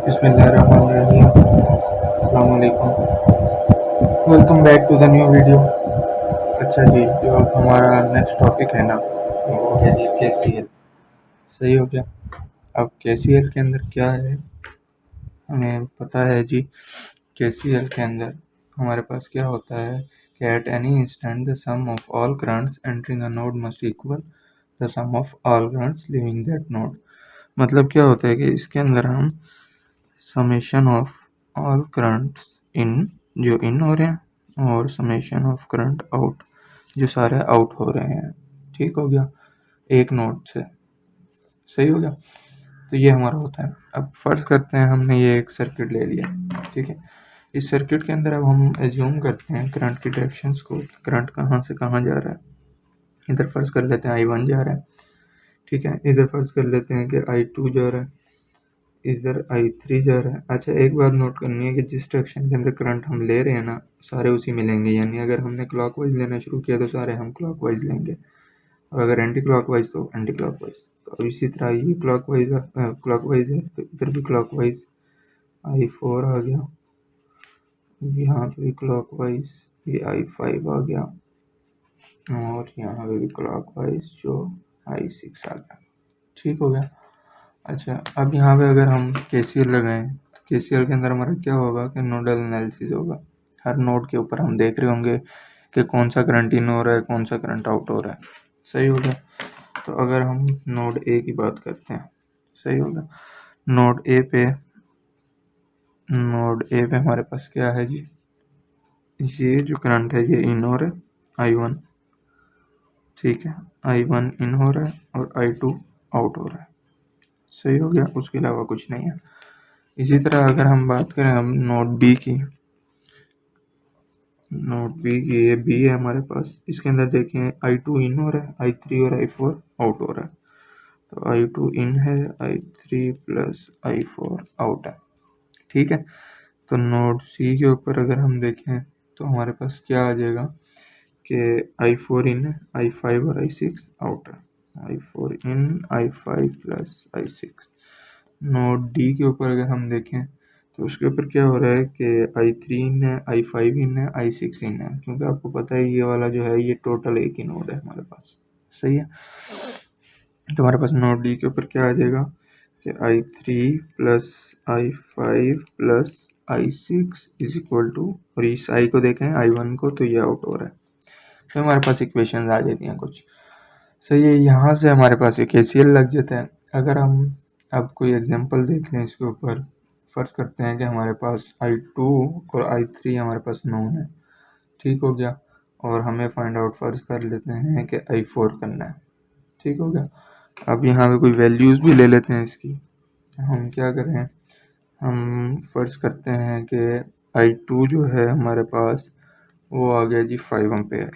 बिस्मिल्लाहिर्रहमानिर्रहीम। अस्सलाम वालेकुम। Welcome back to the new video. अच्छा जी, जो अब हमारा नेक्स्ट टॉपिक है ना, वो है जी KCL। सही हो गया। अब KCL के अंदर क्या है, हमें पता है जी। KCL के अंदर हमारे पास क्या होता है कि at any instant the sum of all currents entering a node must equal the sum of all currents leaving that node. मतलब क्या होता है कि इसके अंदर हम summation of all currents in, जो इन हो रहे हैं, और समेशन ऑफ करंट आउट, जो सारे आउट हो रहे हैं। ठीक हो गया, एक नोड से। सही हो गया। तो ये हमारा होता है। अब फर्ज करते हैं हमने ये एक सर्किट ले लिया, ठीक है। इस सर्किट के अंदर अब हम एज्यूम करते हैं करंट की डायरेक्शंस को, करंट कहाँ से कहाँ जा रहा है। इधर फर्ज कर लेते हैं I1 जा रहा है, ठीक है। इधर फर्ज कर लेते हैं कि I2 जा रहा है, इधर I3 जा रहा है। अच्छा, एक बात नोट करनी है कि जिस डायरेक्शन के अंदर करंट हम ले रहे हैं ना, सारे उसी में लेंगे। यानी अगर हमने क्लॉकवाइज लेना शुरू किया तो सारे हम क्लॉकवाइज लेंगे, और अगर एंटी क्लॉकवाइज तो एंटी क्लॉकवाइज। तो अब इसी तरह ये क्लॉकवाइज है तो इधर भी क्लॉकवाइज। I4 आ गया, यहाँ पे भी क्लॉकवाइज, ये I5 आ गया, और यहाँ पे भी क्लॉकवाइज जो I6 आ गया। ठीक हो गया। अच्छा, अब यहाँ पे अगर हम KCL लगाएं तो KCL के अंदर हमारा क्या होगा कि नोडल एनालिसिस होगा। हर नोड के ऊपर हम देख रहे होंगे कि कौन सा करंट इन हो रहा है, कौन सा करंट आउट हो रहा है। सही हो गया। तो अगर हम नोड ए की बात करते हैं, सही हो गया। नोड ए पे हमारे पास क्या है जी, ये जो करंट है ये इन हो रहा है I1, ठीक है। I1 इन हो रहा है और I2 आउट हो रहा है। सही हो गया, उसके अलावा कुछ नहीं है। इसी तरह अगर हम बात करें हम नोड बी की, ये बी है हमारे पास। इसके अंदर देखें I2 इन हो रहा है, I3 और I4 आउट हो रहा है। तो I2 इन है, I3 प्लस I4 आउट है, ठीक है। तो नोड सी के ऊपर अगर हम देखें तो हमारे पास क्या आ जाएगा कि I4 इन है, I5 और I6 आउट है। I4 इन, I5 plus I6। Node D के ऊपर अगर हम देखें तो उसके ऊपर क्या हो रहा है कि I3 इन है, I5 इन है, I6 इन है, क्योंकि आपको पता है ये वाला जो है ये टोटल एक ही नोड है हमारे पास। सही है। तो हमारे पास नोड डी के ऊपर क्या आ जाएगा कि I3 plus I5 plus I6 is equal to, और इस I को देखें I1 को, तो ये आउट हो रहा है। तो हमारे पास इक्वेशन आ जाती हैं कुछ। सही है, यहाँ से हमारे पास एक KCL लग जाता है। अगर हम अब कोई एग्जांपल देख लें इसके ऊपर, फर्ज करते हैं कि हमारे पास I2 और I3 हमारे पास नोन है, ठीक हो गया। और हमें फाइंड आउट फर्ज कर लेते हैं कि I4 करना है, ठीक हो गया। अब यहाँ पे कोई वैल्यूज़ भी ले लेते हैं इसकी। हम क्या करें, हम फर्ज करते हैं कि I2 जो है हमारे पास वो आ गया जी 5 एम्पेयर,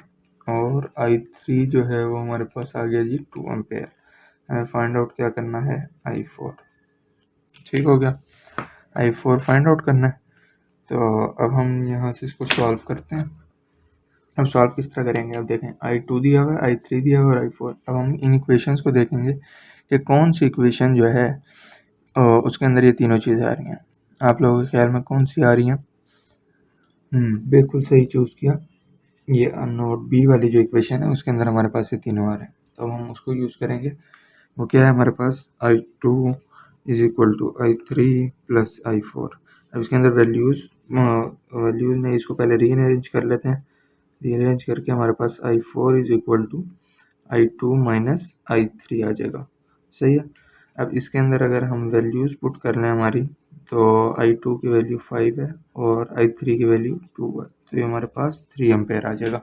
और I3 जो है वो हमारे पास आ गया जी 2 एम्पेयर। हमें फाइंड आउट क्या करना है, I4। ठीक हो गया, I4 फाइंड आउट करना है। तो अब हम यहाँ से इसको सॉल्व करते हैं। अब सॉल्व किस तरह करेंगे, अब देखें I2 दिया हुआ है, I3 दिया हुआ है और I4। अब हम इन इक्वेशंस को देखेंगे कि कौन सी इक्वेशन जो है उसके अंदर ये तीनों चीज़ें आ रही हैं। आप लोगों के ख्याल में कौन सी आ रही हैं? बिल्कुल सही चूज़ किया। ये नोड बी वाली जो इक्वेशन है उसके अंदर हमारे पास ये तीनों आ रहे हैं, तो हम उसको यूज़ करेंगे। वो क्या है हमारे पास, I2 is equal to I3 plus I4। अब इसके अंदर वैल्यूज़ में इसको पहले रीअरेंज कर लेते हैं। रीअरेंज करके हमारे पास I4 is equal to I2 minus I3 आ जाएगा। सही है। अब इसके अंदर अगर हम वैल्यूज़ पुट कर लें हमारी, तो I2 की वैल्यू 5 है और I3 की वैल्यू 2 है, तो ये हमारे पास 3 एम्पेयर आ जाएगा,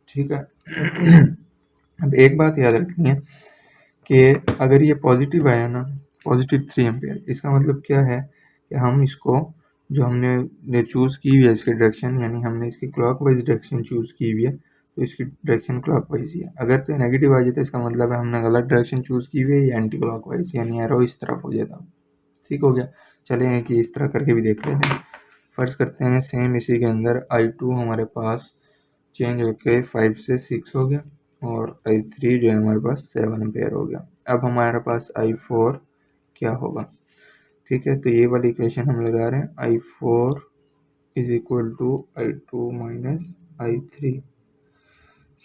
ठीक है। अब एक बात याद रखनी है कि अगर ये पॉजिटिव आया ना, पॉजिटिव 3 एम्पेयर, इसका मतलब क्या है कि हम इसको, जो हमने चूज़ की हुई है इसकी डायरेक्शन, यानी हमने इसकी क्लॉकवाइज डायरेक्शन चूज़ की हुई है, तो इसकी डायरेक्शन क्लॉकवाइज ही है। अगर तो नेगेटिव आ जाता है इसका मतलब है हमने गलत डायरेक्शन चूज़ की हुई है, या एंटी क्लॉकवाइज, यानी एरो इस तरफ हो जाता। ठीक हो गया। चले कि इस तरह करके भी देख लेते हैं। फर्ज करते हैं सेम इसी के अंदर I2 हमारे पास चेंज होके 5 से 6 हो गया, और I3 जो है हमारे पास 7 एम्पेयर हो गया। अब हमारे पास I4 क्या होगा, ठीक है, तो ये वाली इक्वेशन हम लगा रहे हैं I4 is equal to I2 minus I3।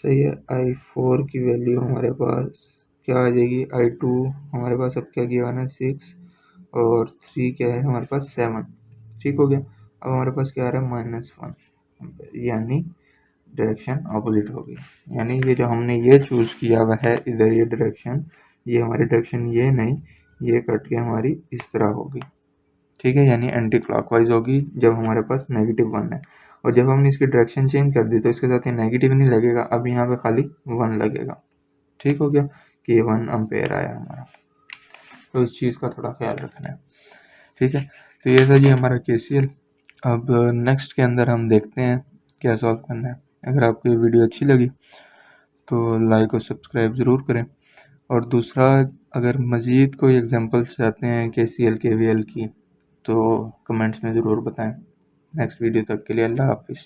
सही है, I4 की वैल्यू हमारे पास क्या आ जाएगी, I2 हमारे पास अब क्या गिवन है 6 और 3 क्या है हमारे पास 7। ठीक हो गया। अब हमारे पास क्या आ रहा है -1, यानी डायरेक्शन अपोजिट हो गई। यानी ये जो हमने ये चूज़ किया हुआ है इधर ये डायरेक्शन, ये हमारी डायरेक्शन ये नहीं, ये कट के हमारी इस तरह होगी। ठीक है, यानी एंटी क्लॉकवाइज होगी जब हमारे पास -1 है। और जब हमने इसकी डायरेक्शन चेंज कर दी तो इसके साथ ये नेगेटिव नहीं लगेगा, अब यहाँ पे खाली 1 लगेगा। ठीक हो गया कि ये 1 एम्पेयर आया हमारा। तो इस चीज़ का थोड़ा ख्याल रखना है। ठीक है, तो ये था जी हमारा KCL। अब नेक्स्ट के अंदर हम देखते हैं क्या सॉल्व करना है। अगर आपको ये वीडियो अच्छी लगी तो लाइक और सब्सक्राइब ज़रूर करें। और दूसरा, अगर मज़ीद कोई एग्जांपल्स चाहते हैं KCL KVL की तो कमेंट्स में ज़रूर बताएं। नेक्स्ट वीडियो तक के लिए अल्लाह हाफिज़।